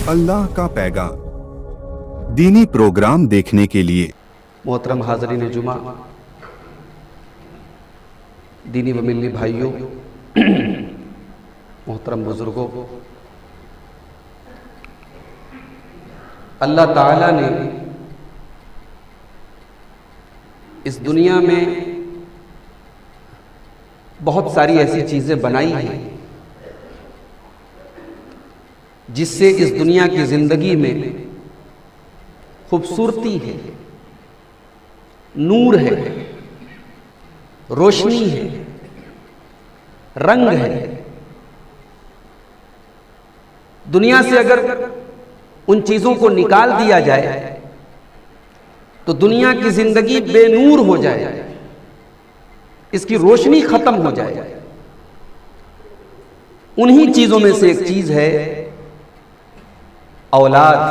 अल्लाह का पैगाम दीनी प्रोग्राम देखने के लिए मोहतरम हाज़रीन जुमा, दीनी व मिल्ली भाइयों, मोहतरम बुजुर्गों, अल्लाह ताला ने इस दुनिया में बहुत सारी ऐसी चीज़ें बनाई हैं जिससे इस दुनिया की ज़िंदगी में खूबसूरती है, नूर है, रोशनी है, रंग है। दुनिया से अगर उन चीज़ों को निकाल दिया जाए तो दुनिया की ज़िंदगी बेनूर हो जाए, इसकी रोशनी खत्म हो जाए। उन्हीं चीज़ों में से एक चीज़ है औलाद।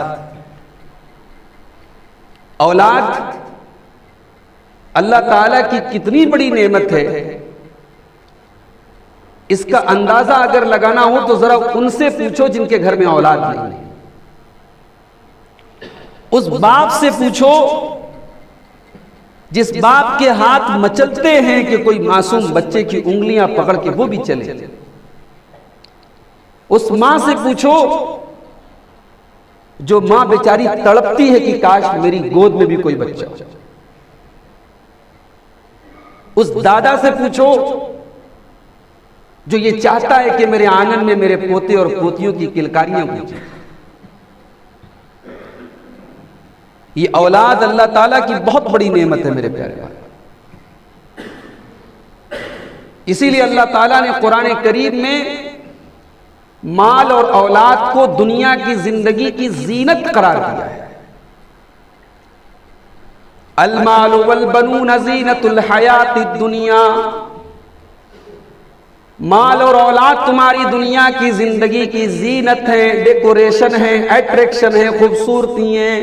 औलाद अल्लाह ताला की कितनी बड़ी नेमत है, इसका अंदाजा अगर लगाना हो तो जरा उनसे पूछो जिनके घर में औलाद नहीं है। उस बाप से पूछो जिस बाप के हाथ मचलते हैं कि कोई मासूम बच्चे की उंगलियां पकड़ के वो भी चले। उस मां से पूछो जो मां बेचारी तड़पती है कि काश मेरी गोद में भी कोई बच्चा हो। उस दादा से पूछो जो ये चाहता है कि मेरे आंगन में मेरे पोते और पोतियों की किलकारियां गूंजें। ये औलाद अल्लाह ताला की बहुत बड़ी नेमत है मेरे प्यारे भाई। इसीलिए अल्लाह ताला ने कुरान करीम में माल और औलाद को दुनिया की जिंदगी की जीनत करार दिया है। अल माल वल बनून ज़ीनतुल हयातिद दुनिया, माल और औलाद तुम्हारी दुनिया की जिंदगी की जीनत है, डेकोरेशन है, अट्रैक्शन है, खूबसूरती है।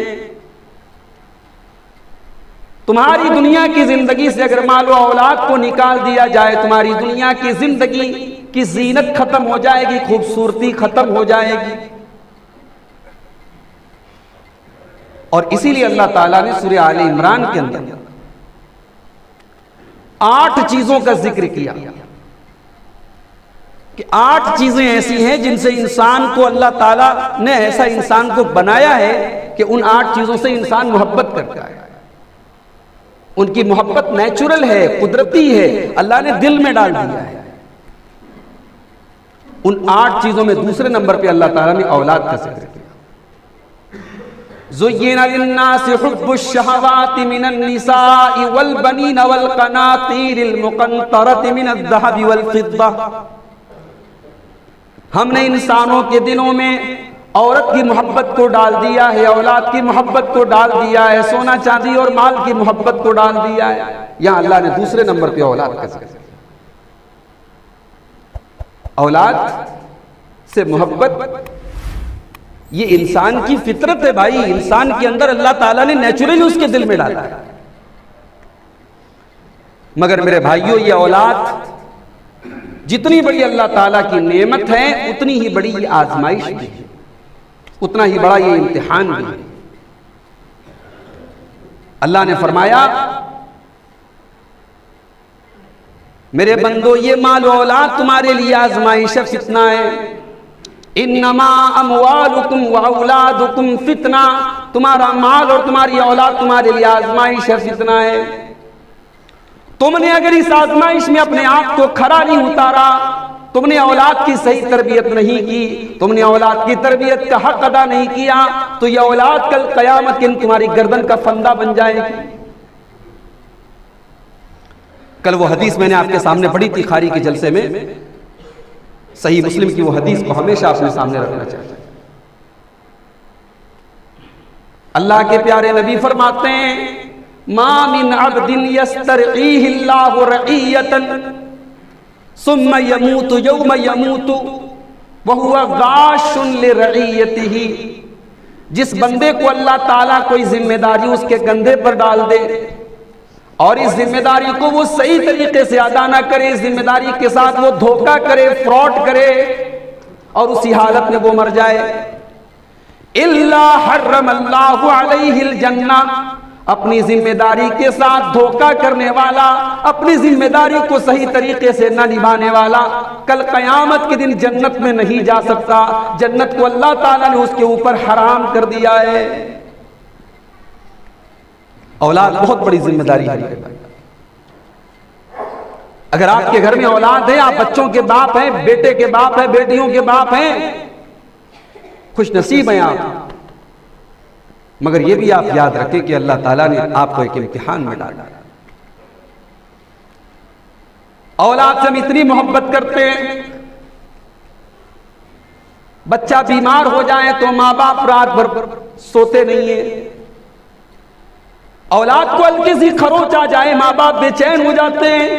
तुम्हारी दुनिया की जिंदगी से अगर माल और औलाद को निकाल दिया जाए, तुम्हारी दुनिया की जिंदगी की जीनत खत्म हो जाएगी, खूबसूरती खत्म हो जाएगी। और इसीलिए अल्लाह ताला ने सूरह आले इमरान के अंदर 8 चीजों का जिक्र किया कि 8 चीजें ऐसी हैं जिनसे इंसान को अल्लाह ताला ने ऐसा इंसान को बनाया है कि उन 8 चीजों से इंसान मोहब्बत करता है। उनकी मोहब्बत नेचुरल है, कुदरती है, अल्लाह ने दिल में डाल दिया है। उन 8 चीजों में दूसरे नंबर पे अल्लाह ताला ने औलाद का जिक्र किया। ज़ुय्यिना लिन्नासि हुब्बुश शहवाति मिनन निसाइ वल बनीन वल क़नातीरिल मुक़न्तरति मिनज़ ज़हबि वल फ़िद्दा। हमने इंसानों के दिलों में औरत की मोहब्बत को डाल दिया है, औलाद की मोहब्बत को डाल दिया है, सोना चांदी और माल की मोहब्बत को डाल दिया है। यहां अल्लाह ने दूसरे नंबर पे औलाद का जिक्र किया। औलाद से मोहब्बत ये इंसान की फितरत है भाई। इंसान के अंदर अल्लाह ताला ने नेचुरली उसके दिल में डाला है। मगर मेरे भाइयों, ये औलाद जितनी बड़ी अल्लाह ताला की नेमत है उतनी ही बड़ी ये आजमाइश भी है, उतना ही बड़ा ये इम्तिहान भी है। अल्लाह ने फरमाया, मेरे बंदो ये माल औलाद तुम्हारे लिए आजमाइश फितना है। इन्नमा अमवालुकुम व औलादुकुम फितना, तुम्हारा माल और तुम्हारी औलाद तुम्हारे लिए आजमाइश है, फितना है। तुमने अगर इस आजमाइश में अपने आप को खरा नहीं उतारा, तुमने औलाद की सही तरबियत नहीं की, तुमने औलाद की तरबियत का हक अदा नहीं किया, तो यह औलाद कल कयामत के दिन तुम्हारी गर्दन का फंदा बन जाएगी। कल वो हदीस मैंने आपके सामने पढ़ी थी खारी के जलसे में, सही मुस्लिम की वो हदीस को हमेशा अपने सामने रखना चाहिए। अल्लाह के प्यारे नबी फरमाते हैं, मा मिन अब्दिन यस्तरईहिल्लाहु रईयतन सुम्मा यमूतु यौमा यमूतु व हुवा गाशुन लिरईयतिही। जिस बंदे को अल्लाह ताला कोई जिम्मेदारी उसके कंधे पर डाल दे और इस जिम्मेदारी को वो सही तरीके से अदा ना करे, इस जिम्मेदारी के साथ वो धोखा करे, फ्रॉड करे और उसी हालत में वो मर जाए, इल्ला हर्रमल्लाहु अलैहिल जन्ना, अपनी जिम्मेदारी के साथ धोखा करने वाला, अपनी जिम्मेदारी को सही तरीके से न निभाने वाला कल कयामत के दिन जन्नत में नहीं जा सकता। जन्नत को अल्लाह ताला ने उसके ऊपर हराम कर दिया है। औलाद बहुत बड़ी जिम्मेदारी है। अगर आपके घर में औलाद है, आप बच्चों के बाप हैं, बेटे के बाप हैं, बेटियों के बाप हैं, खुश नसीब हैं आप। मगर यह भी आप याद रखें कि अल्लाह ताला ने आपको एक इम्तिहान में डाला। औलाद से हम इतनी मोहब्बत करते हैं, बच्चा बीमार हो जाए तो माँ बाप रात भर सोते नहीं है। औलाद को हल्की सी खरोच आ जाए, माँ बाप बेचैन हो जाते हैं।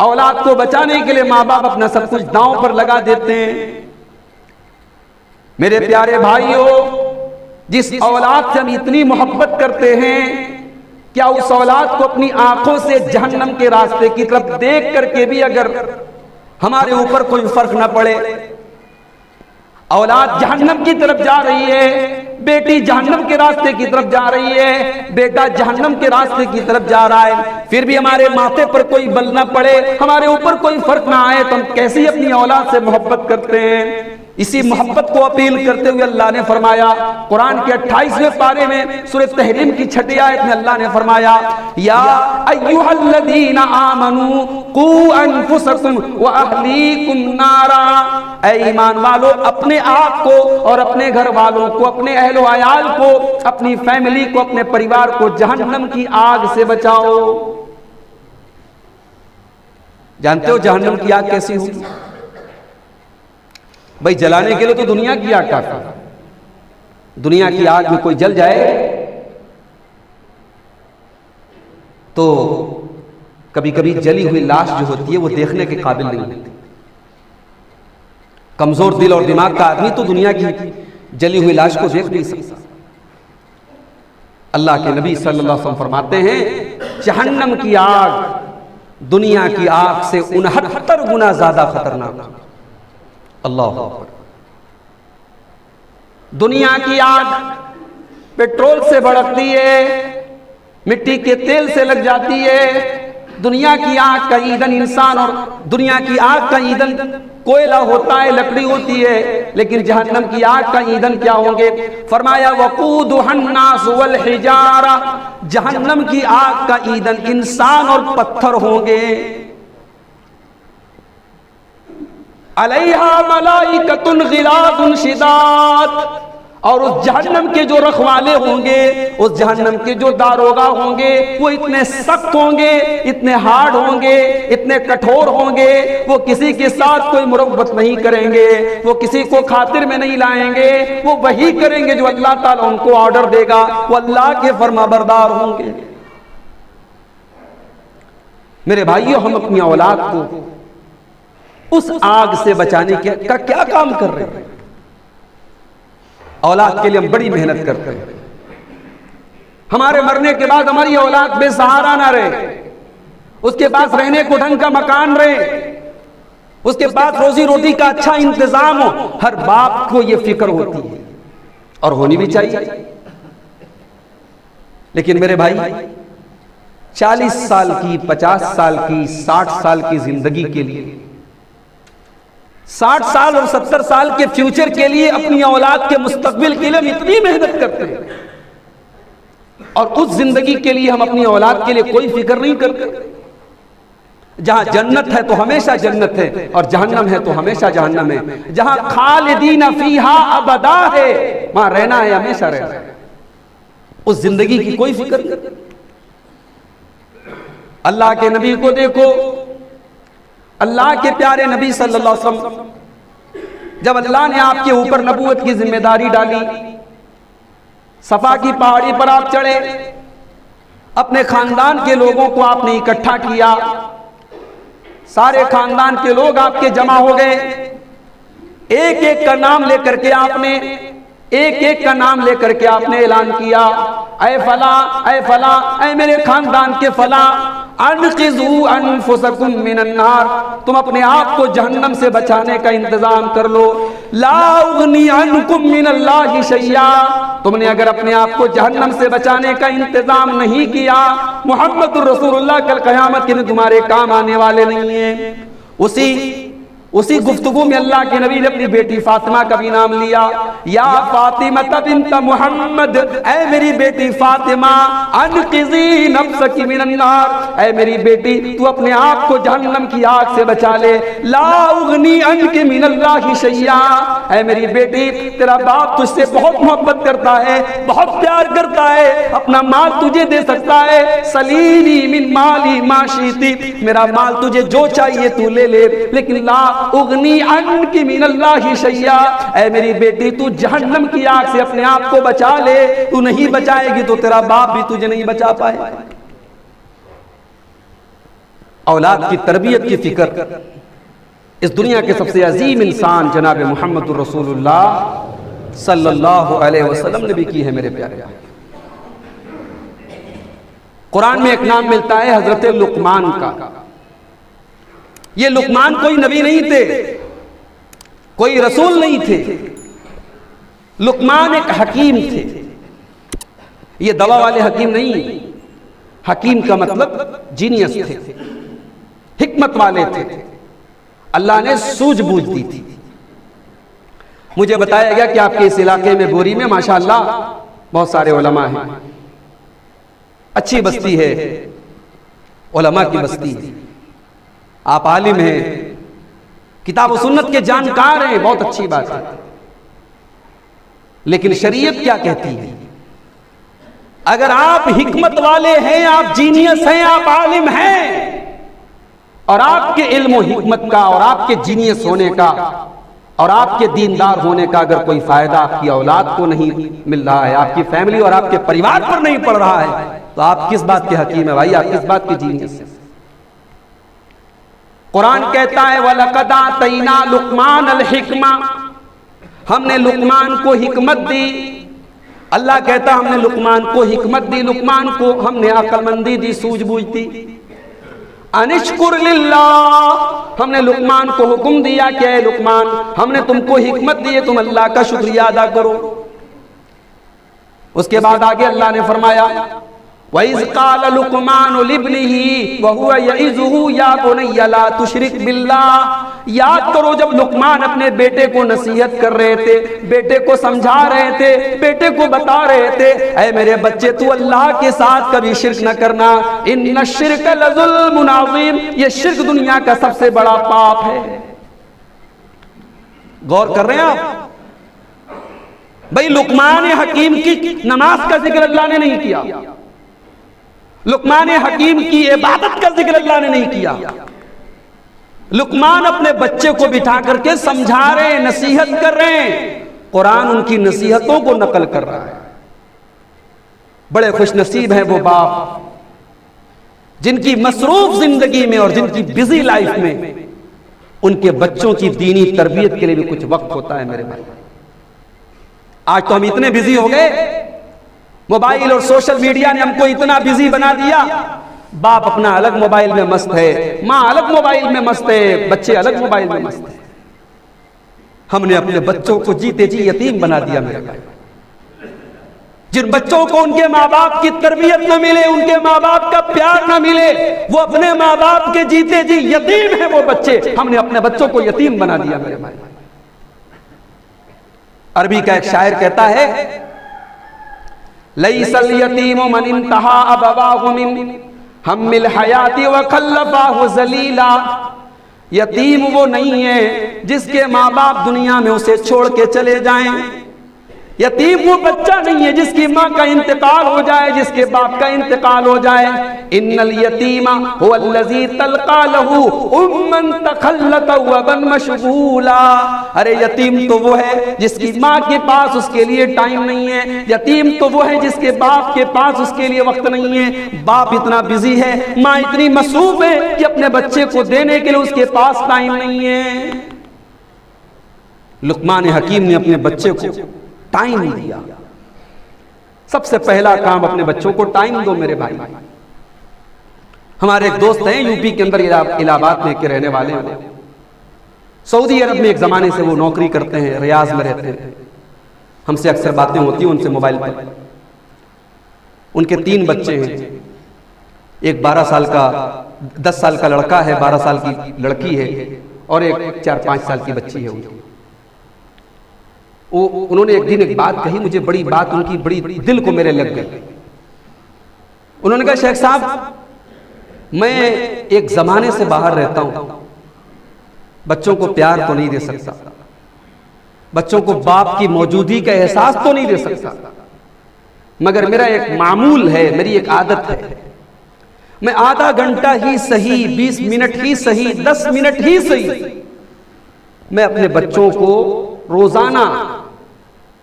औलाद को बचाने के लिए माँ बाप अपना सब कुछ दांव पर लगा देते हैं। मेरे प्यारे भाइयों, जिस औलाद से हम इतनी मोहब्बत करते हैं, क्या उस औलाद को अपनी आंखों से जहन्नम के रास्ते की तरफ देख करके भी अगर हमारे ऊपर कोई फर्क ना पड़े? औलाद जहन्नम की तरफ जा रही है, बेटी जहन्नम के रास्ते की तरफ जा रही है, बेटा जहन्नम के रास्ते की तरफ जा रहा है, फिर भी हमारे माथे पर कोई बल ना पड़े, हमारे ऊपर कोई फर्क ना आए, तो हम कैसे अपनी औलाद से मोहब्बत करते हैं? इसी मोहब्बत को अपील करते हुए अल्लाह ने फरमाया कुरान के 28वें पारे में सूरह तहरीम की 6ठी आयत में अल्लाह ने फरमाया, या अय्युहल्लज़ीना आमनू कू अनफुसकुम व अहलीकुम नारा, ऐ ईमान वालों, अपने आप को और अपने घर वालों को, अपने अहलो अयाल को, अपनी फैमिली को, अपने परिवार को जहन्नम की आग से बचाओ। जानते हो जहन्नम की आग कैसी होगी? भाई जलाने के लिए तो दुनिया की आग काफी। दुनिया की आग में कोई जल जाए तो कभी कभी जली हुई लाश जो होती है वो देखने के काबिल नहीं होती। कमजोर दिल और दिमाग का आदमी तो दुनिया की जली हुई लाश को देख नहीं सकता। अल्लाह के नबी सल्लल्लाहु अलैहि वसल्लम फरमाते हैं, जहन्नम की आग दुनिया की आग से 69 गुना ज्यादा खतरनाक। अल्लाह अकबर। दुनिया की आग पेट्रोल से भड़कती है, मिट्टी के तेल से लग जाती है। दुनिया की आग का ईंधन इंसान, और दुनिया की आग का ईंधन कोयला होता है, लकड़ी होती है। लेकिन जहन्नम की आग का ईंधन क्या होंगे? फरमाया वक़ूदुहन्नास वल हिजारा, जहन्नम की आग का ईंधन इंसान और पत्थर होंगे। अलैहा मलाइकतुन गिलादुन शिदाद, और उस जहन्नम के जो रखवाले होंगे, उस जहन्नम के जो दारोगा होंगे, वो इतने सख्त होंगे, इतने हार्ड होंगे, इतने कठोर होंगे, वो किसी के साथ कोई मुरब्बत नहीं करेंगे, वो किसी को खातिर में नहीं लाएंगे, वो वही करेंगे जो अल्लाह ताला उनको ऑर्डर देगा, वो अल्लाह के फरमाबरदार होंगे। मेरे भाइयों, हम अपनी औलाद को उस आग से बचाने का क्या काम कर रहे हैं? औलाद के लिए हम बड़ी मेहनत करते हैं। हमारे मरने के बाद हमारी औलाद बेसहारा ना रहे, उसके पास रहने को ढंग का मकान रहे, उसके पास रोजी रोटी का अच्छा इंतजाम हो। हर बाप को यह फिक्र होती है और होनी भी चाहिए। लेकिन मेरे भाई, 40 साल की, 50 साल की, 60 साल की जिंदगी के लिए, 60 साल और 70 साल के फ्यूचर के लिए, अपनी औलाद के मुस्तकबिल के लिए हम इतनी मेहनत करते हैं, और उस जिंदगी के लिए हम अपनी औलाद के लिए कोई फिक्र नहीं करते। जहां जन्नत है तो हमेशा जन्नत है, और जहन्नम है तो हमेशा जहन्नम है। जहां खालिदीन फीहा अबदा है, वहां रहना है, हमेशा रहना है। उस जिंदगी की कोई फिक्र नहीं। अल्लाह के नबी को देखो, अल्लाह के प्यारे नबी सल्लल्लाहु अलैहि वसल्लम, जब अल्लाह ने आपके ऊपर नबूवत की जिम्मेदारी डाली, सफा की पहाड़ी पर आप चढ़े, अपने खानदान के लोगों को आपने इकट्ठा किया, सारे खानदान के लोग आपके जमा हो गए। एक एक का नाम लेकर के आपने, एक एक का नाम लेकर के आपने ऐलान किया, ऐ फला, ऐ फला, ऐ मेरे खानदान के फला, अनक़िज़ू अनफुसकुम मिनन नार, तुम अपने आप को जहन्नम से बचाने का इंतजाम कर लो। ला उगनी अन्कुम मिनल्लाहि शैया, तुमने अगर अपने आप को जहन्नम से बचाने का इंतजाम नहीं किया, मुहम्मदुर रसूलुल्लाह कल कयामत के दिन तुम्हारे काम आने वाले नहीं है। उसी गुफ्तगू में अल्लाह के नबी ने अपनी बेटी फातिमा का भी नाम लिया। या फातिमा बिन्त मुहम्मद, ऐ मेरी बेटी फातिमा, अनक़िज़ी नफ्सकी मिनन नार, ऐ मेरी बेटी तू अपने आप को जहन्नम की आग से बचा ले। ला उगनी अन्की मिनल्लाहि शैया, ऐ मेरी बेटी तेरा बाप तुझसे बहुत मोहब्बत करता है, बहुत प्यार करता है, अपना माल तुझे दे सकता है। सलीनी मिन माली मा शीती, मेरा माल तुझे जो चाहिए तू ले ले, लेकिन ला उगनी अन्की मिनल्लाहि शैया, ऐ मेरी बेटी तू जहन्नम की आग से अपने आप को बचा ले। तू नहीं बचाएगी तो तेरा बाप भी तुझे नहीं बचा पाए। औलाद की तरबियत की फिक्र इस दुनिया के सबसे अजीम इंसान जनाब मुहम्मदुर रसूलुल्लाह सल्लल्लाहु अलैहि वसल्लम ने भी की है। मेरे प्यारे, कुरान में एक नाम मिलता है हजरत लुकमान का। ये लुकमान कोई नबी नहीं थे, कोई रसूल नहीं थे, लुकमान एक हकीम थे। ये दवा वाले हकीम नहीं, हकीम का मतलब जीनियस थे, हिकमत वाले थे, अल्लाह ने सूझबूझ दी थी। मुझे बताया गया कि आपके इस इलाके में बोरी में माशाअल्लाह बहुत सारे उलमा हैं, अच्छी बस्ती है, उलमा की बस्ती है, आप आलिम हैं, किताब व सुन्नत के जानकार हैं, बहुत अच्छी बात है। लेकिन शरीयत क्या कहती है? अगर आप हिकमत वाले हैं, आप जीनियस हैं, आप आलिम हैं, और आपके इल्म व हिकमत का और आपके जीनियस होने का और आपके दीनदार होने का अगर कोई फायदा आपकी औलाद को नहीं मिल रहा है, आपकी फैमिली और आपके परिवार पर नहीं पड़ रहा है, तो आप किस बात के हकीम है भाई? आप किस बात के जीनियस है? कुरान कहता है वलक़द आतैना लुक़मान अल हिकमा, हमने लुक़मान को हिकमत दी। अल्लाह कहता हमने लुक़मान को हिकमत दी, लुक़मान को हमने अक्लमंदी दी, सूझबूझ दी। अनिश्कुर लिल्लाह, हमने लुक़मान को हुक्म दिया कि ऐ लुक़मान, हमने तुमको हिकमत दी है, तुम अल्लाह का शुक्रिया अदा करो। उसके बाद आगे अल्लाह ने फरमाया वइज़ क़ाल लुक़मान लिब्निही व हुवा यइज़ुहु या बुनय्या ला तुशरिक बिल्लाह। याद करो जब लुक़मान अपने बेटे को नसीहत कर रहे थे, बेटे को समझा रहे थे, बेटे को बता रहे थे, ऐ मेरे बच्चे तू अल्लाह के साथ कभी शिर्क न करना, इन्ना शिर्क लज़ुल्मुन अज़ीम, ये शिर्क दुनिया का सबसे बड़ा पाप है। गौर कर रहे हैं आप भाई? लुक़मान हकीम की नमाज का जिक्र अल्लाह ने नहीं किया, लुक़मान हकीम की इबादत का जिक्र अल्लाह ने नहीं किया। लुक़मान अपने बच्चे को बिठा करके समझा रहे हैं, नसीहत कर रहे हैं, कुरान उनकी नसीहतों को नकल कर रहा है। बड़े खुश नसीब हैं वो बाप जिनकी मसरूफ जिंदगी में और जिनकी बिजी लाइफ में उनके बच्चों की दीनी तरबियत के लिए भी कुछ वक्त होता है। मेरे भाई, आज तो हम इतने बिजी हो गए, मोबाइल और सोशल मीडिया ने हमको इतना बिजी बना दिया। बाप अपना अलग मोबाइल में मस्त है, माँ अलग मोबाइल में मस्त है, बच्चे अलग मोबाइल में मस्त है। हमने अपने बच्चों को जीते जी यतीम बना दिया। मेरे भाई, जिन बच्चों को उनके माँ बाप की तरबियत न मिले, उनके माँ बाप का प्यार न मिले, वो अपने माँ बाप के जीते जी यतीम है वो बच्चे। हमने अपने बच्चों को यतीम बना दिया। मेरे भाई, अरबी का एक शायर कहता है लैसल यतीमु मन इंतहा अबवाहु मिन हम्मिल हयाती व खल्लफाहु जलीला। यतीम वो नहीं है जिसके माँ बाप दुनिया में उसे छोड़ के चले जाएं। यतीम वो बच्चा नहीं है जिसकी माँ का इंतकाल हो जाए, जिसके बाप का इंतकाल हो जाए। इन्नल यतीमा हुवल्लज़ी तल्क़ा लहू उम्मन तखल्लत व बन मशगूला। अरे यतीम तो वो है जिसकी माँ के पास उसके लिए टाइम नहीं है। यतीम तो वो है जिसके बाप के पास उसके लिए वक्त नहीं है। बाप इतना बिजी है, माँ इतनी मसरूफ है कि अपने बच्चे को देने के लिए उसके पास टाइम नहीं है। लुक़मान हकीम ने अपने बच्चे को टाइम दिया। सबसे पहला काम अपने बच्चों को टाइम दो। मेरे भाई, हमारे एक दोस्त हैं यूपी के अंदर, इलाहाबाद में के रहने वाले हैं। सऊदी अरब में एक ज़माने से वो नौकरी करते हैं, रियाज में रहते हैं। हमसे अक्सर बातें होती हैं उनसे मोबाइल पर। उनके 3 बच्चे हैं, एक 12 साल का 10 साल का लड़का है, 12 साल की लड़की है और एक 4-5 साल की बच्ची है उनकी। उन्होंने एक दिन एक बात कही, मुझे बड़ी बात उनकी बड़ी दिल को मेरे लग गई। उन्होंने कहा, शेख साहब मैं एक जमाने से बाहर रहता हूं, बच्चों को प्यार तो नहीं दे सकता, बच्चों को बाप की मौजूदगी का एहसास तो नहीं दे सकता, मगर मेरा एक मामूल है, मेरी एक आदत है, मैं आधा घंटा ही सही, 20 मिनट ही सही, 10 मिनट ही सही, मैं अपने बच्चों को रोजाना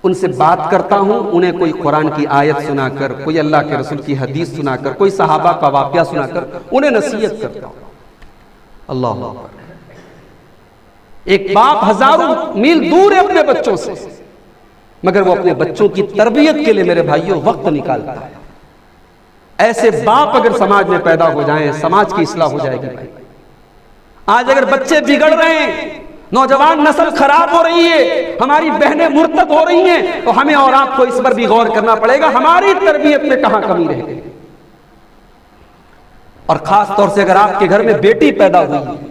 उनसे बात करता हूं। उन्हें कोई कुरान की आयत सुनाकर, कोई अल्लाह के रसूल की हदीस सुनाकर, कोई सहाबा का वाकया सुनाकर उन्हें नसीहत करता हूं। अल्लाह अकबर। एक बाप हजारों मील दूर है अपने बच्चों से, मगर वो अपने बच्चों की तरबियत के लिए मेरे भाइयों वक्त निकालता है। ऐसे बाप अगर समाज में पैदा हो जाएं, समाज की इस्लाह हो जाएगी भाई। आज अगर बच्चे बिगड़ रहे हैं, नौजवान नस्ल खराब हो रही है, हमारी बहनें मुर्तद हो रही हैं, तो हमें और आपको इस पर भी गौर करना पड़ेगा, हमारी तरबियत में कहां कमी रह गई। और खास तौर से अगर आपके घर में बेटी पैदा हुई है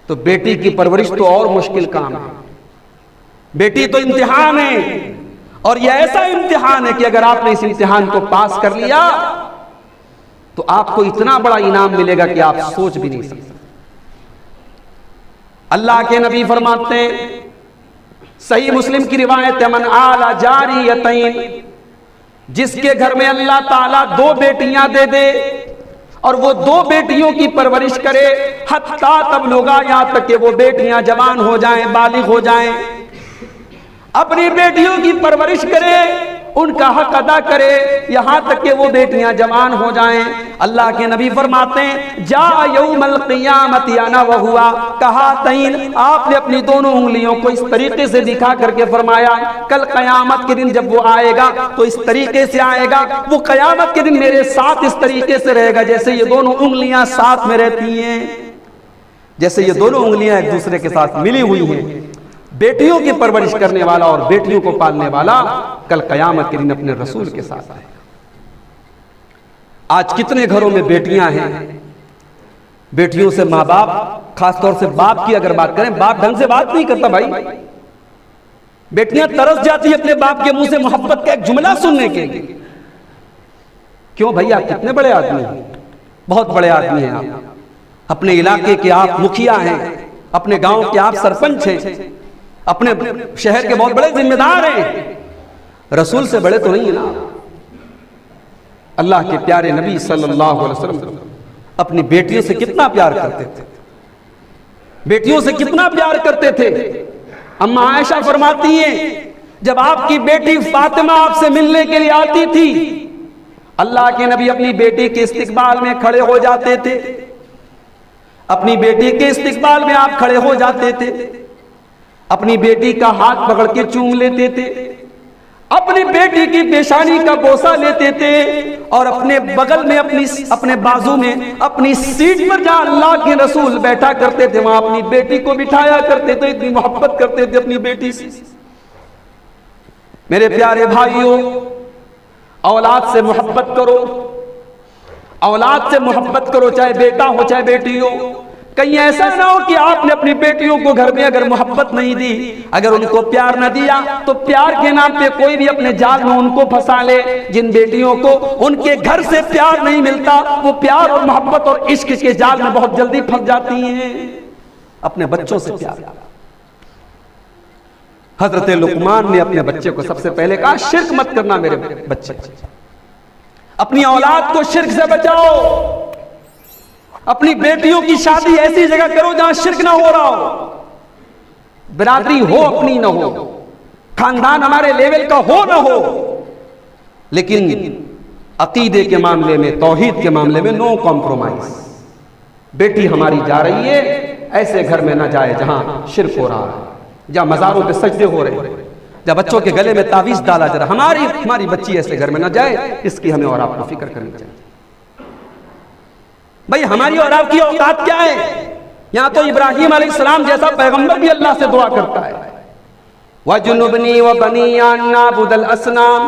तो बेटी की परवरिश तो और मुश्किल काम है। बेटी तो इम्तिहान है, और यह ऐसा इम्तिहान है कि अगर आपने इस इम्तिहान को पास कर लिया तो आपको इतना बड़ा इनाम मिलेगा कि आप सोच भी नहीं सकते। अल्लाह के नबी फरमाते हैं, सही मुस्लिम की रिवायत है, मन आला जारियतैन, जिसके घर में अल्लाह ताला 2 बेटियां दे दे और वो 2 बेटियों की परवरिश करे, हत्ता तब लोगा, यहां तक कि वो बेटियां जवान हो जाएं, बालिग हो जाएं, अपनी बेटियों की परवरिश करे, उनका हक अदा करे, यहां तक कि वो बेटियां जवान हो जाएं। अल्लाह के नबी फरमाते हैं, जा यौमल क़ियामत अना व हुआ कहा तईन, आपने अपनी दोनों उंगलियों को इस तरीके से दिखा करके फरमाया, कल क़यामत के दिन जब वो आएगा तो इस तरीके से आएगा, वो क़यामत के दिन मेरे साथ इस तरीके से रहेगा जैसे ये दोनों उंगलियां साथ में रहती हैं, जैसे ये दोनों उंगलियां एक दूसरे के साथ मिली हुई हैं। बेटियों की परवरिश करने वाला और बेटियों को पालने वाला कल कयामत के दिन अपने रसूल के साथ है। आज कितने घरों में बेटियां हैं, बेटियों से माँ बाप, खासतौर से बाप की अगर बात करें, बाप ढंग से बात नहीं करता भाई। बेटियां तरस जाती है अपने बाप के मुंह से मोहब्बत का एक जुमला सुनने के लिए। क्यों भैया, कितने बड़े आदमी हैं, बहुत बड़े आदमी हैं आप, अपने इलाके के आप मुखिया हैं, अपने गांव के आप सरपंच हैं, अपने शहर के बहुत बड़े जिम्मेदार हैं, रसूल से बड़े तो नहीं है ना। अल्लाह के प्यारे नबी सल्लल्लाहु अलैहि वसल्लम अपनी बेटियों से कितना प्यार करते थे, बेटियों से कितना प्यार करते थे। अम्मा आयशा फरमाती हैं, जब आपकी बेटी फातिमा आपसे मिलने के लिए आती थी, अल्लाह के नबी अपनी बेटी के इस्तिकबाल में खड़े हो जाते थे, अपनी बेटी के इस्तिकबाल में आप खड़े हो जाते थे, अपनी बेटी का हाथ पकड़ के चूम लेते थे, अपनी बेटी की पेशानी का बोसा लेते थे, और अपने बगल में अपने बाजू में अपनी सीट पर जहां अल्लाह के रसूल बैठा करते थे वहां अपनी बेटी को बिठाया करते थे। इतनी मोहब्बत करते थे अपनी बेटी से। मेरे प्यारे भाइयों, औलाद से मोहब्बत करो, औलाद से मोहब्बत करो, चाहे बेटा हो चाहे बेटी हो। कहीं ऐसा ना हो कि आपने अपनी बेटियों को घर में अगर मोहब्बत नहीं दी, अगर उनको प्यार न दिया, तो प्यार के नाम पे कोई भी अपने जाल में उनको फंसा ले। जिन बेटियों को उनके घर से प्यार नहीं मिलता, वो प्यार और मोहब्बत और इश्क के जाल में बहुत जल्दी फंस जाती हैं। अपने बच्चों से प्यार। हजरत लुकमान ने अपने बच्चे को सबसे पहले कहा, शिर्क मत करना मेरे बच्चे, अपनी औलाद को शिर्क से बचाओ। अपनी बेटियों की शादी ऐसी जगह करो जहां शिर्क ना हो रहा हो, बिरादरी हो अपनी ना हो, खानदान हमारे लेवल का हो ना हो, लेकिन अकीदे के मामले में, तौहीद के मामले में नो कॉम्प्रोमाइज। बेटी हमारी जा रही है, ऐसे घर में ना जाए जहां शिर्क हो रहा है, जहां मज़ारों पे सजदे हो रहे हैं, जहां बच्चों के गले में तावीज डाला जा रहा। हमारी बच्ची ऐसे घर में ना जाए, इसकी हमें और आपको फिक्र करनी चाहिए। भाई हमारी और आपकी औकात क्या है? यहां तो इब्राहिम अलैहिस्सलाम जैसा पैगंबर भी अल्लाह से दुआ करता है, वजुनुबनी व बनी अन नअबुदल असनाम,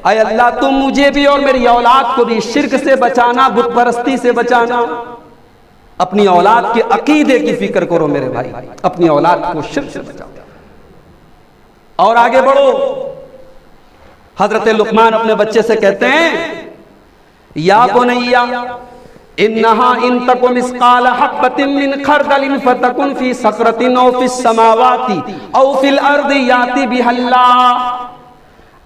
ऐ अल्लाह तुम मुझे भी और मेरी औलाद को भी शिर्क से बचाना, बुत परस्ती से बचाना। अपनी औलाद के अकीदे की फिक्र करो मेरे भाई, अपनी औलाद को शिर्क से बचाओ। और आगे बढ़ो, हजरत लुकमान अपने बच्चे से कहते हैं, या बुनैया इन्नहा इन तकु मिस्काल हब्बतिन मिन खरदलिन फतकुन फी सक्रतिन औ फिस समावाति औ फिल अर्दि याति बिहल्लाह।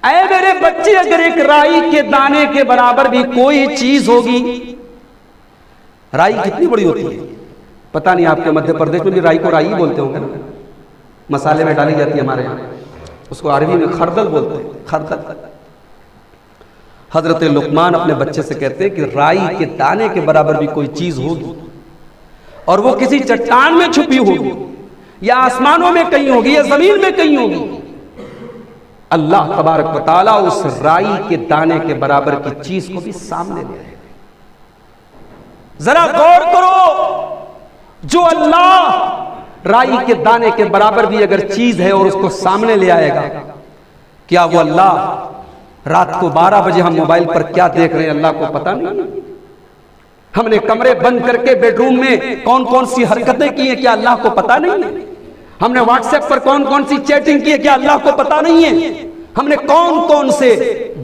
ऐ मेरे बच्चे, अगर एक राई के दाने के बराबर भी कोई चीज होगी, राई कितनी बड़ी होती है पता नहीं, आपके मध्य प्रदेश में भी राई को राई बोलते होंगे ना, मसाले में डाली जाती है हमारे यहाँ, उसको अरबी में खरदल बोलते हैं, खरदल। हजरत लुकमान अपने बच्चे से कहते हैं कि राई के दाने के बराबर भी कोई चीज होगी और वो किसी चट्टान में छुपी होगी या आसमानों में कहीं होगी या जमीन में कहीं होगी, अल्लाह तबारक व तआला उस राई के दाने के बराबर की चीज को भी सामने ले आएगा। जरा गौर करो, जो अल्लाह राई के दाने के बराबर भी अगर चीज है और उसको सामने ले आएगा, क्या वो अल्लाह रात को 12 बजे हम मोबाइल पर क्या देख रहे हैं अल्लाह को पता नहीं? हमने कमरे बंद करके बेडरूम में कौन कौन सी हरकतें की है क्या अल्लाह को पता नहीं है? हमने व्हाट्सएप पर कौन कौन सी चैटिंग की है क्या अल्लाह को पता नहीं है? हमने कौन कौन से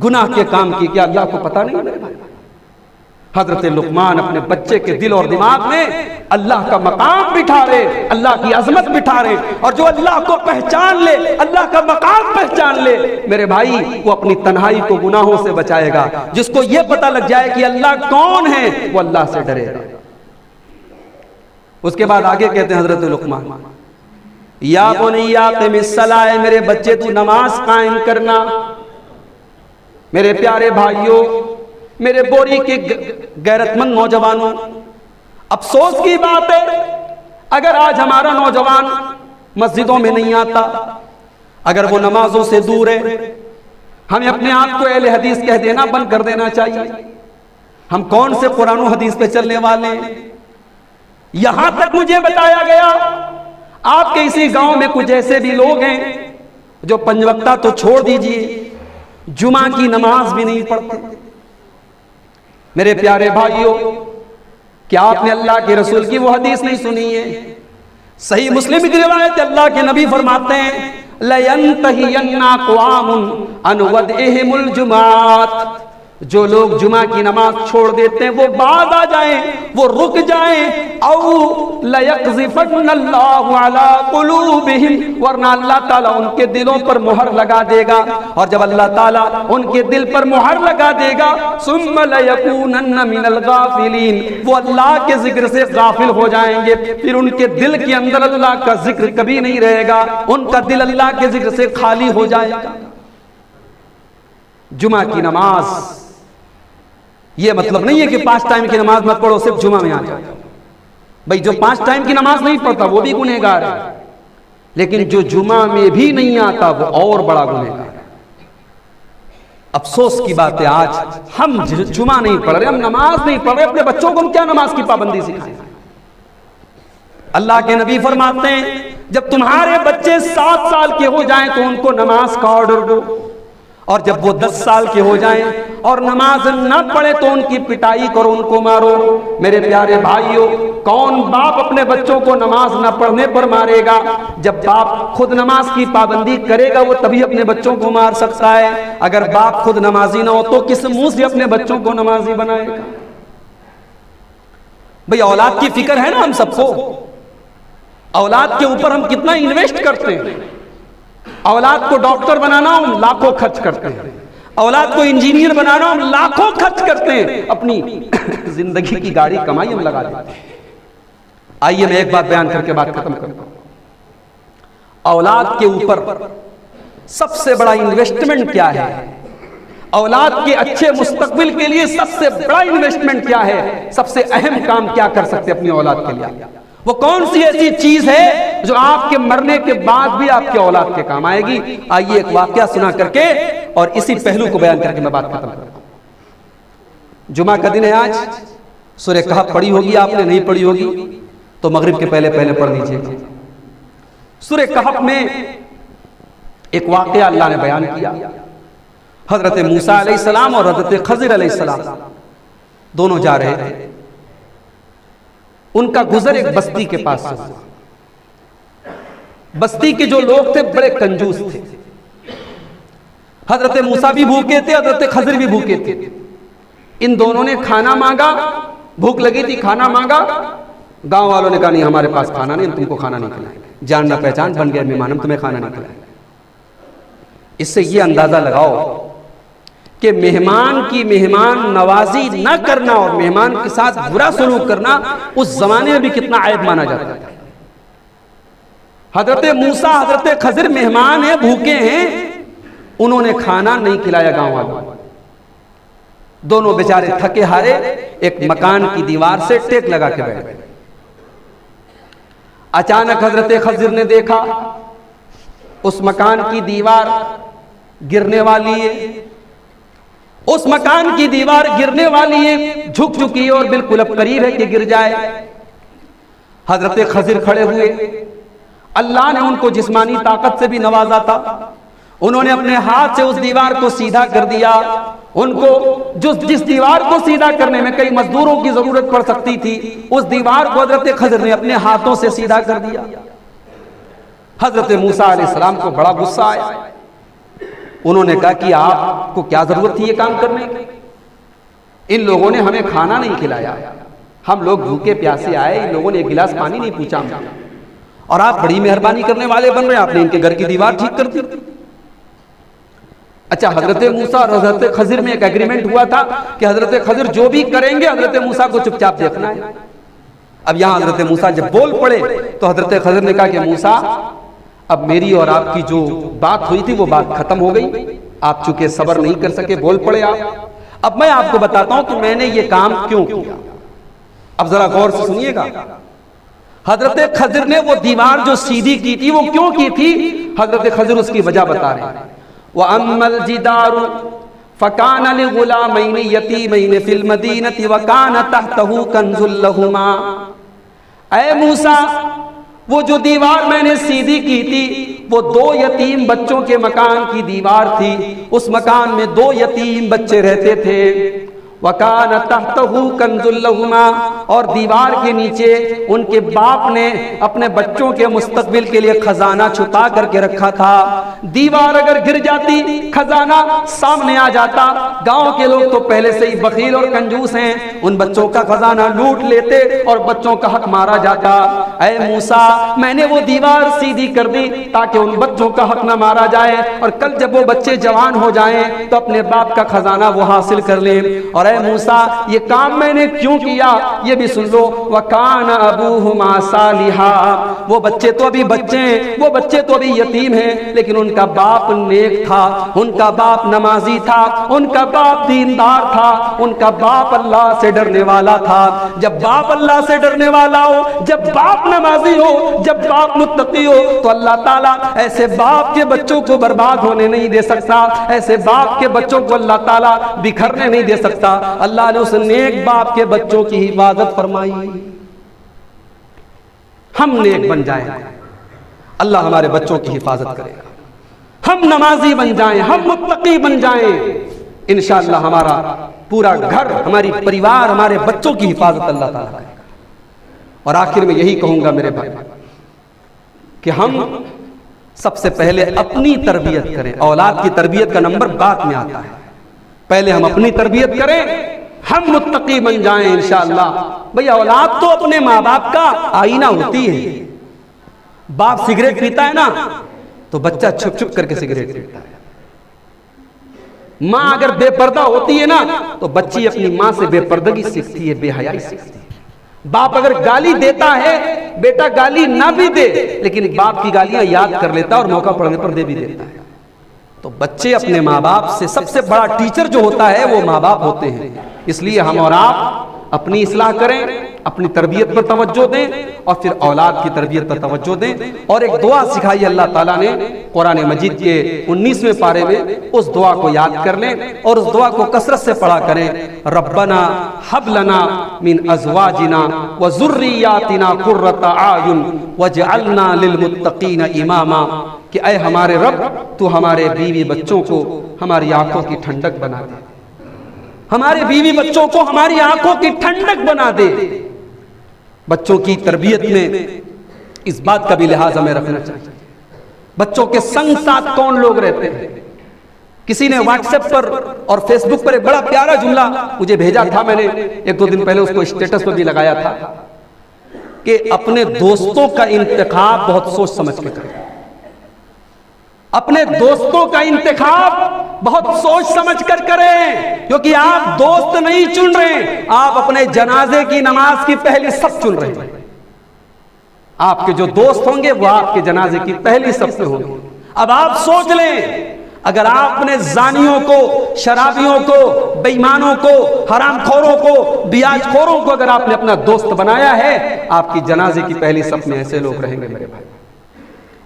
गुनाह के काम किए क्या अल्लाह को पता नहीं है? हजरत लुकमान अपने बच्चे के दिल और दिमाग में अल्लाह का मकाम बिठा रहे, अल्लाह की अजमत बिठा रहे, और जो अल्लाह को पहचान ले, अल्लाह का मकाम पहचान ले, मेरे भाई वो अपनी तन्हाई को गुनाहों से बचाएगा। जिसको ये पता लग जाए कि अल्लाह कौन है, वो अल्लाह से डरेगा। उसके बाद आगे कहते हैं हजरत लुकमान, या बुनैया क़िमिस्सलाह, मेरे बच्चे तू नमाज कायम करना। मेरे प्यारे भाइयों, मेरे बोरी के गैरतमंद नौजवानों, अफसोस की बात है अगर आज हमारा नौजवान मस्जिदों में नहीं आता, अगर वो नमाजों से दूर है, हमें अपने आप को अहले हदीस कह देना बंद कर देना चाहिए। हम कौन से कुरान और हदीस पे चलने वाले हैं? यहां तक मुझे बताया गया आपके इसी गांव में कुछ ऐसे भी लोग हैं जो पंजवक्ता तो छोड़ दीजिए, जुमा की नमाज भी नहीं पढ़ते। मेरे प्यारे भाइयों, क्या आपने अल्लाह के रसूल की वो हदीस नहीं सुनी है? सही मुस्लिम की रिवायत, अल्लाह के नबी फरमाते हैं, लयंतहियन्ना क़वामुन अन वदइहिमुल जुमात, जो लोग जुमा की नमाज छोड़ देते हैं वो बाज आ जाएं, वो रुक जाएं, औ लयक़ज़िफ़न्नल्लाहु अला क़ुलूबिहिम, वरना अल्लाह ताला उनके दिलों पर मुहर लगा देगा, और जब अल्लाह ताला उनके दिल पर मुहर लगा देगा, सुम्मा लयकूनन्न मिनल गाफ़िलीन, वो अल्लाह के जिक्र से गाफिल हो जाएंगे, फिर उनके दिल के अंदर अल्लाह का जिक्र कभी नहीं रहेगा, उनका दिल अल्लाह के जिक्र से खाली हो जाएगा। जुमा की नमाज, ये मतलब नहीं है कि 5 टाइम की नमाज मत पढ़ो, सिर्फ जुमा में आ जाओ। भाई जो 5 टाइम की नमाज नहीं पढ़ता वो भी गुनहगार है, लेकिन जो जुमा में भी नहीं आता वो और बड़ा गुनहगार है। अफसोस की बात है आज हम जुमा नहीं पढ़ रहे, हम नमाज नहीं पढ़ रहे, अपने बच्चों को हम क्या नमाज की पाबंदी सिखाएं? अल्लाह के नबी फरमाते हैं, जब तुम्हारे बच्चे 7 साल के हो जाएं तो उनको नमाज का ऑर्डर दो, और जब वो 10 साल के हो जाएं और नमाज न पढ़े तो उनकी पिटाई करो, उनको मारो। मेरे प्यारे भाइयों, कौन बाप अपने बच्चों को नमाज न पढ़ने पर मारेगा? जब बाप खुद नमाज की पाबंदी करेगा वो तभी अपने बच्चों को मार सकता है। अगर बाप खुद नमाजी ना हो तो किस मुंह से अपने बच्चों को नमाजी बनाएगा? भाई औलाद की फिक्र है ना हम सबको, औलाद के ऊपर हम कितना इन्वेस्ट करते हैं। औलाद को डॉक्टर बनाना हम लाखों खर्च करते हैं, औलाद को इंजीनियर बनाना हम लाखों खर्च करते हैं, अपनी जिंदगी की गाड़ी कमाई हम लगा देते हैं। आइए मैं एक बात बयान करके बात खत्म करता हूं। औलाद के ऊपर सबसे बड़ा इन्वेस्टमेंट क्या है? औलाद के अच्छे मुस्तकबिल के लिए सबसे बड़ा इन्वेस्टमेंट क्या है? सबसे अहम काम क्या कर सकते अपनी औलाद के लिए? वो कौन सी ऐसी चीज है जो आपके मरने के बाद भी आपके औलाद के काम आएगी? आइए एक वाकया सुना करके और इसी पहलू को बयान करके मैं बात खत्म करता हूं। जुमा का दिन है आज, सूरह कहफ पढ़ी होगी आपने, नहीं पढ़ी होगी, तो मगरिब के पहले पहले पढ़ लीजिएगा। सूरह कहफ में एक वाक़या अल्लाह ने बयान किया। हजरत मूसा अलैहिस्सलाम और हजरत खज़िर अलैहिस्सलाम दोनों जा रहे थे। उनका गुजर एक बस्ती के पास से हुआ। बस्ती के जो लोग थे बड़े कंजूस थे। हजरत मूसा भी भूखे थे, हजरत खज़िर भी भूखे थे। इन दोनों ने खाना मांगा, भूख लगी थी, खाना मांगा। गांव वालों ने कहा नहीं हमारे पास खाना नहीं, हम तुमको खाना नहीं खिलाएंगे। जान ना पहचान बन गया मेहमान, हम तुम्हें खाना नहीं खिलाएंगे। इससे ये अंदाजा लगाओ कि मेहमान की मेहमान नवाजी न करना और मेहमान के साथ बुरा सलूक करना उस जमाने में भी कितना आयब माना जाता था। हजरत मूसा हजरत खज़िर मेहमान है, भूखे हैं, उन्होंने खाना नहीं खिलाया गांव वालों। दोनों बेचारे थके हारे एक मकान की दीवार से टेक लगा के बैठ गए। अचानक हजरत खज़िर ने देखा उस मकान की दीवार गिरने वाली है, उस मकान की दीवार गिरने वाली है, झुक चुकी है और बिल्कुल अब करीब है कि गिर जाए। हजरत खज़िर खड़े हुए। अल्लाह ने उनको जिस्मानी ताकत से भी नवाजा था। उन्होंने अपने हाथ से उस दीवार को सीधा कर दिया। उनको जिस दीवार को सीधा करने में कई मजदूरों की जरूरत पड़ सकती थी, उस दीवार को हजरत खज़िर ने अपने हाथों से सीधा कर दिया। हजरत मूसा अलैहिस्सलाम को बड़ा गुस्सा आया। उन्होंने कहा कि आपको क्या जरूरत थी ये काम करने की? इन लोगों ने हमें खाना नहीं खिलाया, हम लोग भूखे प्यासे आए, इन लोगों ने एक गिलास पानी नहीं पूछा हमसे, और आप बड़ी मेहरबानी करने वाले बन रहे हैं, आपने इनके घर की दीवार ठीक कर दी। अच्छा, हजरत मूसा और हजरत खज़िर में एक एग्रीमेंट हुआ था कि हजरत खज़िर जो भी करेंगे हजरत मूसा को चुपचाप देखना है। अब यहां हजरत मूसा जब बोल पड़े तो हजरत खज़िर ने कहा कि मूसा, अब मेरी और आपकी जो बात हुई थी वो बात खत्म हो गई, आप चूंकि सब्र नहीं कर सके बोल पड़े आप। अब मैं आपको बताता हूं कि मैंने ये काम क्यों किया। अब जरा गौर से सुनिएगा। हजरत खज़िर ने वो दीवार जो सीधी की थी वो क्यों की थी? हजरत खज़िर उसकी वजह बता रहे हैं। व अम्मल जिदारु फकान लिगुलामैनि यतीमैनि फिल मदीनति व कान तहतहु कंजुल लहुमा। ऐ मूसा, वो जो दीवार मैंने सीधी की थी वो 2 यतीम बच्चों के मकान की दीवार थी। उस मकान में 2 यतीम बच्चे रहते थे। वकान तहतहु कंजुल लहुमा, और दीवार के नीचे उनके बाप ने अपने बच्चों के मुस्तकबिल के लिए खजाना छुपा करके रखा था। दीवार अगर गिर जाती, खजाना सामने आ जाता, गांव के लोग तो पहले से ही बखील और कंजूस हैं, उन बच्चों का खजाना लूट लेते और बच्चों का हक मारा जाता। ऐ मूसा, मैंने वो दीवार सीधी कर दी ताकि उन बच्चों का हक न मारा जाए, और कल जब वो बच्चे जवान हो जाएं तो अपने बाप का खजाना वो हासिल कर लें। और ऐ मूसा, ये काम मैंने क्यों किया ये भी सुन लो। वकान अबूहुमा सालिहा, वो बच्चे तो अभी बच्चे हैं, वो बच्चे तो अभी यतीम हैं, लेकिन उनका बाप नेक था, उनका बाप नमाजी था, उनका बाप दीनदार था, उनका बाप अल्लाह से डरने वाला था। जब बाप अल्लाह से डरने वाला हो, जब बाप नमाजी हो, जब बाप मुत्तकी हो, तो अल्लाह ताला ऐसे बाप के बच्चों को बर्बाद होने नहीं दे सकता, ऐसे बाप के बच्चों को अल्लाह ताला बिखरने नहीं दे सकता। अल्लाह ने उस नेक बाप के बच्चों की हिफाजत फरमाई। हम नेक बन जाएं, अल्लाह हमारे बच्चों की हिफाजत करेगा। हम नमाजी बन जाएं, हम मुत्तकी बन जाएं, इंशाअल्लाह हमारा पूरा घर, हमारी परिवार, हमारे बच्चों की हिफाजत अल्लाह ताला करेगा। और आखिर में यही कहूंगा मेरे भाई कि हम सबसे पहले अपनी तरबियत करें। औलाद की तरबियत का नंबर बाद में आता है, पहले हम अपनी तरबियत करें, हम मुत्तकी बन जाएं इंशाअल्लाह। भैया, औलाद तो अपने माँ बाप का आईना होती है। बाप सिगरेट पीता है ना तो बच्चा छुप छुप करके सिगरेट पीता है। माँ अगर बेपर्दा होती है ना तो बच्ची अपनी माँ से बेपर्दगी सीखती है, बेहयाई सीखती है। बाप अगर गाली देता है, बेटा गाली ना भी दे लेकिन बाप की गालियां याद कर लेता है और मौका पड़ने पर दे भी देता है। तो बच्चे अपने माँ बाप से, सबसे बड़ा टीचर जो होता है वो माँ बाप होते हैं। इसलिए हम और आप अपनी इस्लाह करें, अपनी तरबियत पर तवज्जो दें और फिर औलाद की तरबियत पर तवज्जो दें। और एक दुआ सिखाई अल्लाह ताला ने कुरान मजीद के 19वें पारे में, उस दुआ को याद कर लें और उस दुआ को कसरत से पढ़ा करें। रब्बना हब लना मिन अज़वाजिना व ज़ुर्रियातिना कुर्रता आयुन वजअलना लिलमुत्तकीना इमामा, कि ऐ हमारे रब, तू हमारे बीवी बच्चों को हमारी आंखों की ठंडक बना दे, हमारे बीवी बच्चों को हमारी आंखों की ठंडक बना दे। बच्चों की तरबियत में इस बात का भी लिहाज हमें रखना चाहिए, बच्चों के संग साथ कौन लोग रहते हैं। किसी ने व्हाट्सएप पर और फेसबुक पर एक बड़ा प्यारा जुमला मुझे भेजा था, मैंने 1-2 दिन पहले उसको स्टेटस पर भी लगाया था कि अपने दोस्तों का इंतखाब बहुत सोच समझ के करें। अपने दोस्तों का इंतखाब बहुत सोच समझ कर करें, क्योंकि आप दोस्त नहीं चुन रहे, आप अपने जनाजे की नमाज की पहली सफ चुन रहे हैं। आपके जो दोस्त होंगे वो आपके जनाजे की पहली सफ में होंगे। अब आप सोच लें, अगर आपने जानियों को, शराबियों को, बेईमानों को, हरामखोरों को, ब्याजखोरों को अगर आपने अपना दोस्त बनाया है, आपकी जनाजे की पहली सफ में ऐसे लोग रहेंगे मेरे भाई।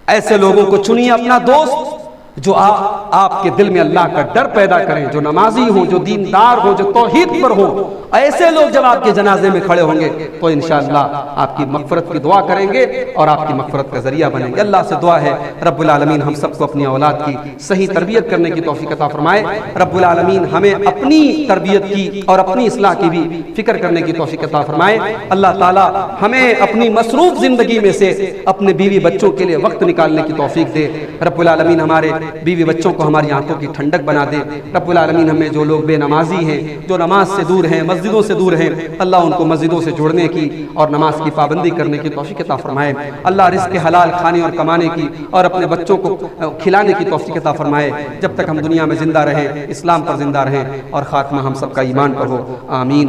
ऐसे लोगों को चुनिए अपना दोस्त, जो आपके दिल में अल्लाह का डर पैदा करें, जो नमाजी हो, जो दीनदार हो, जो तौहीद पर हो। ऐसे लोग जब आपके जनाजे में खड़े होंगे तो इंशाअल्लाह आपकी मग़फ़िरत की दुआ करेंगे और आपकी मग़फ़िरत का जरिया बनेंगे। अल्लाह से दुआ है रब्बुल आलमीन हम सबको अपनी औलाद की सही तरबियत करने की तौफ़ीक़ अता फरमाए। रब्बुल आलमीन हमें अपनी तरबियत की और अपनी इस्लाह की भी फ़िक्र करने की तौफ़ीक़ अता फरमाए। अल्लाह ताला हमें अपनी मसरूफ़ ज़िंदगी में से अपने बीवी बच्चों के लिए वक्त निकालने की तौफ़ीक़ दे। रब्बुल आलमीन हमारे बीवी बच्चों को हमारी आंखों की ठंडक बना दे। रब्बुल आलमीन हमें जो लोग बेनमाजी हैं, जो नमाज से दूर हैं, मस्जिदों से दूर हैं, अल्लाह उनको मस्जिदों से जोड़ने की और नमाज की पाबंदी करने की तौफ़ीक़ अता फरमाए। अल्लाह रिज़्क़ हलाल खाने और कमाने की और अपने बच्चों को खिलाने की तौफ़ीक़ अता फरमाए। जब तक हम दुनिया में ज़िंदा रहें, इस्लाम पर ज़िंदा रहें और ख़ात्मा हम सबका ईमान पर हो। आमीन।